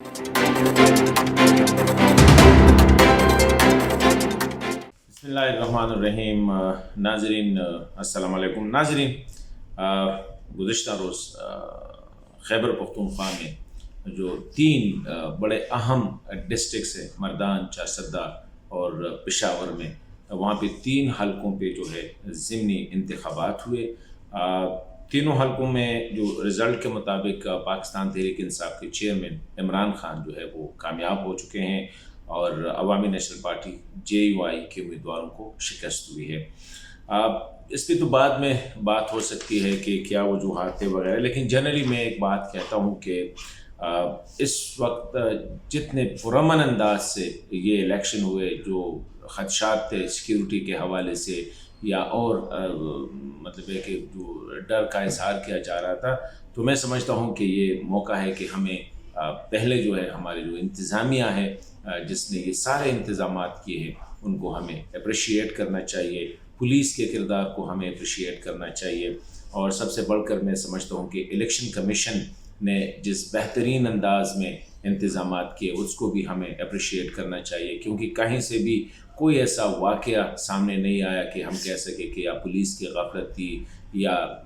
बिस्मिल्लाहिर्रहमानिर्रहीम। नाज़रीन अस्सलाम वालेकुम। नाज़रीन, गुज़िश्ता रोज़ खैबर पख्तूनख्वा में जो तीन बड़े अहम डिस्ट्रिक्ट्स हैं, मर्दान, चारसद्दा और पेशावर में, वहाँ पे तीन हलकों पे जो है ज़िमनी इंतखाबात हुए। तीनों हलकों में जो रिज़ल्ट के मुताबिक पाकिस्तान तहरीक इंसाफ के चेयरमैन इमरान खान जो है वो कामयाब हो चुके हैं और अवामी नेशनल पार्टी JUI के उम्मीदवारों को शिकस्त हुई है। इस पर तो बाद में बात हो सकती है कि क्या वजूहात थे वगैरह, लेकिन जनरली मैं एक बात कहता हूँ कि इस वक्त जितने पुरअमन अंदाज से ये इलेक्शन हुए, जो ख़दशात थे सिक्योरिटी के हवाले से या और मतलब है कि जो डर का इजहार किया जा रहा था, तो मैं समझता हूँ कि ये मौका है कि हमें पहले जो है हमारी जो इंतज़ामिया है जिसने ये सारे इंतज़ामात किए हैं उनको हमें अप्रिशिएट करना चाहिए, पुलिस के किरदार को हमें अप्रिशिएट करना चाहिए, और सबसे बढ़कर मैं समझता हूँ कि इलेक्शन कमीशन ने जिस बेहतरीन अंदाज में इंतज़ामात किए उसको भी हमें अप्रिशिएट करना चाहिए, क्योंकि कहीं से भी कोई ऐसा वाक़या सामने नहीं आया कि हम कह सकें कि या पुलिस की गफलत थी या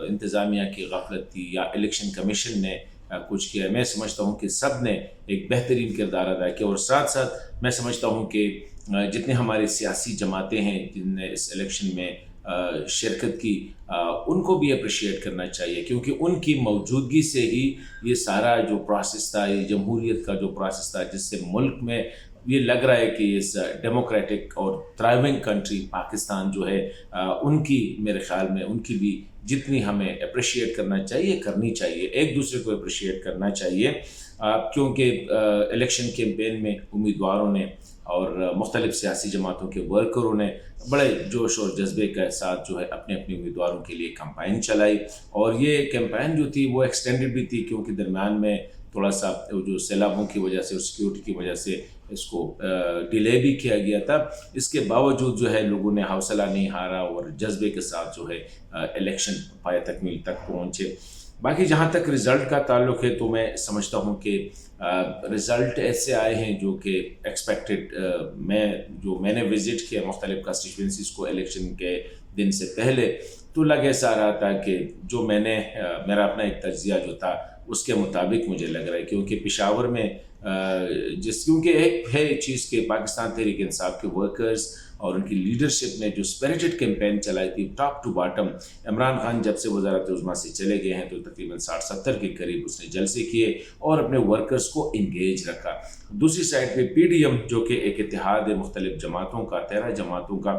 इंतज़ामिया की गफलत थी या इलेक्शन कमीशन ने कुछ किया। मैं समझता हूँ कि सब ने एक बेहतरीन किरदार अदा किया, और साथ साथ मैं समझता हूँ कि जितने हमारे सियासी जमातें हैं जिनने इस इलेक्शन में शिरकत की, उनको भी अप्रिशिएट करना चाहिए, क्योंकि उनकी मौजूदगी से ही ये सारा जो प्रोसेस था, ये जमहूरियत का जो प्रोसेस था, जिससे मुल्क में ये लग रहा है कि इस डेमोक्रेटिक और थ्राइविंग कंट्री पाकिस्तान जो है उनकी, मेरे ख्याल में उनकी भी जितनी हमें अप्रिशिएट करना चाहिए करनी चाहिए, एक दूसरे को अप्रिशिएट करना चाहिए, क्योंकि इलेक्शन कैंपेन में उम्मीदवारों ने और मुख्तलिफ सियासी जमातों के वर्करों ने बड़े जोश और जज्बे के साथ जो है अपने अपने उम्मीदवारों के लिए कैंपेन चलाई, और ये कैंपेन जो थी वो एक्सटेंडेड भी थी, क्योंकि दरम्यान में थोड़ा सा जो सैलाबों की वजह से और सिक्योरिटी की वजह से इसको डिले भी किया गया था। इसके बावजूद जो है लोगों ने हौसला नहीं हारा और जज्बे के साथ जो है इलेक्शन पाए तकमील तक पहुँचे। बाकी जहाँ तक रिज़ल्ट का ताल्लुक़ है, तो मैं समझता हूँ कि रिज़ल्ट ऐसे आए हैं जो कि एक्सपेक्टेड। मैंने विज़िट किया मुख्तलिफ कंस्टिट्यूंसीज को इलेक्शन के दिन से पहले, तो लग ऐसा रहा था कि जो मेरा अपना एक तज्ज़िया जो था उसके मुताबिक मुझे लग रहा है, क्योंकि पेशावर में क्योंकि एक है चीज़ के पाकिस्तान तहरीक इंसाफ के वर्कर्स और उनकी लीडरशिप ने जो स्पिरिटेड कैंपेन चलाई थी top to bottom. Imran Khan जब से वज़ारत उज़्मा से चले गए हैं तो तकरीबन 60-70 के करीब उसने जलसे किए और अपने वर्कर्स को इंगेज रखा। दूसरी साइड पे PDM जो कि एक इत्तेहाद है मुख्तलिफ जमातों का, 13 जमातों का,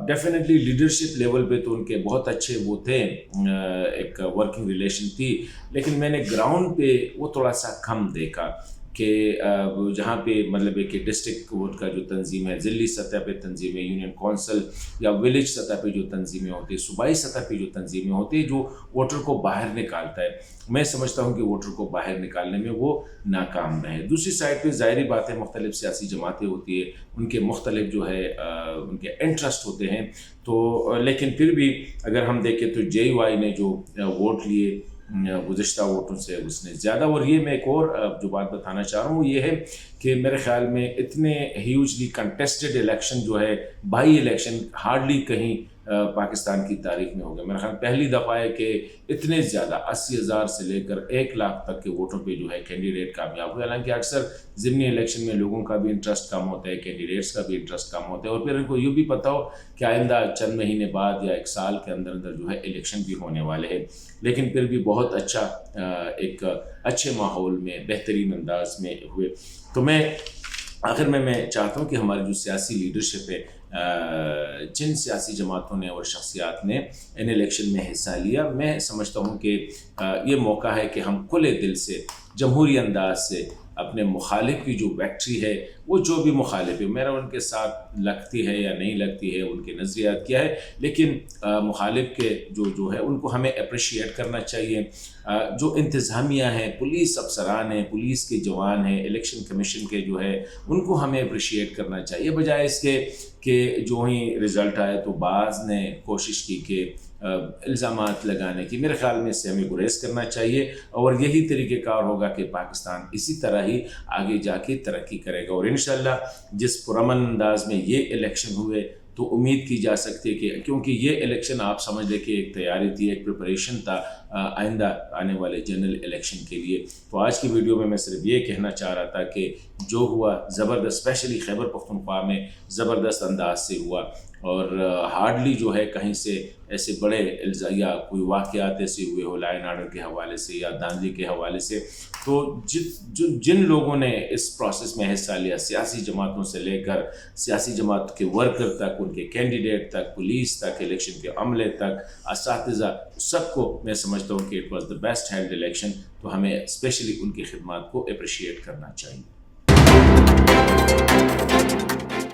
डेफिनेटली लीडरशिप लेवल पे तो उनके बहुत अच्छे वो थे, एक वर्किंग रिलेशन थी, लेकिन मैंने ग्राउंड पे वो थोड़ा सा कम देखा कि जहाँ पे मतलब है कि डिस्ट्रिक्ट कोर्ट का जो तंजीम है, ज़िली सतह पे तंजीमें, यूनियन कौंसल या विलेज सतह पे जो तंजीमें होती है, सूबाई सतह पे जो तंजीमें होती है, जो वोटर को बाहर निकालता है, मैं समझता हूँ कि वोटर को बाहर निकालने में वो नाकाम रहे। दूसरी साइड पे ज़ाहिरी बात है मुख्तलिफ सियासी जमातें होती है, उनके मुख्तलिफ जो है उनके इंटरेस्ट होते हैं, तो लेकिन फिर भी अगर हम देखें तो JUI ने जो वोट लिए गुज़िश्ता वोटों से उसने ज़्यादा, और ये मैं एक और जो बात बताना चाह रहा हूँ ये है कि मेरे ख्याल में इतने ह्यूजली कंटेस्टेड इलेक्शन जो है, बाई इलेक्शन हार्डली कहीं पाकिस्तान की तारीख में हो गया। मेरा ख्याल पहली दफ़ा है कि इतने ज़्यादा 80,000 से लेकर 1 लाख तक के वोटों पे जो है कैंडिडेट कामयाब हुए। हालांकि अक्सर ज़िमनी इलेक्शन में लोगों का भी इंटरेस्ट कम होता है, कैंडिडेट्स का भी इंटरेस्ट कम होता है, और फिर उनको ये भी पता हो कि आइंदा चंद महीने बाद या 1 साल के अंदर अंदर जो है इलेक्शन भी होने वाले हैं, लेकिन फिर भी बहुत अच्छा एक अच्छे माहौल में बेहतरीन अंदाज में हुए। तो मैं आखिर में मैं चाहता हूँ कि हमारी जो सियासी लीडरशिप है, जिन सियासी जमातों ने और शख्सियात ने इन इलेक्शन में हिस्सा लिया, मैं समझता हूँ कि ये मौका है कि हम खुले दिल से जमहूरी अंदाज से अपने मुखालिफ की जो विक्ट्री है, वो जो भी मुखालिफ है, मेरा उनके साथ लगती है या नहीं लगती है, उनके नज़रियात क्या है, लेकिन मुखालिफ के जो है उनको हमें अप्रिशिएट करना चाहिए। जो इंतज़ामिया है, पुलिस अफसरान हैं, पुलिस के जवान हैं, इलेक्शन कमीशन के जो है उनको हमें अप्रिशिएट करना चाहिए, बजाय इसके कि जो ही रिज़ल्ट आए तो बाज़ ने कोशिश की कि الزامات لگانے کی، میرے خیال میں اس سے ہمیں گریز کرنا چاہیے، اور یہی طریقہ کار ہوگا کہ پاکستان اسی طرح ہی آگے جا کے ترقی کرے گا۔ اور انشاءاللہ جس پرامن انداز میں یہ الیکشن ہوئے تو امید کی جا سکتی ہے کہ کیونکہ یہ الیکشن آپ سمجھ لیں کہ ایک تیاری تھی، ایک پریپریشن تھا آئندہ آنے والے جنرل الیکشن کے لیے۔ تو آج کی ویڈیو میں صرف یہ کہنا چاہ رہا تھا کہ جو ہوا زبردست، اسپیشلی خیبر پختونخوا میں زبردست انداز سے ہوا، اور ہارڈلی جو ہے کہیں سے ایسے بڑے یا کوئی واقعات ایسے ہوئے ہو لا اینڈ آرڈر کے حوالے سے یا داندلی کے حوالے سے، تو جن لوگوں نے اس پروسیس میں حصہ لیا، سیاسی جماعتوں سے لے کر سیاسی جماعت کے ورکر تک، ان کے کینڈیڈیٹ تک، پولیس تک، الیکشن کے عملے تک، اساتذہ، سب کو میں سمجھتا ہوں کہ it was the best held election, تو ہمیں اسپیشلی ان کی خدمات کو اپریشیٹ کرنا چاہیے۔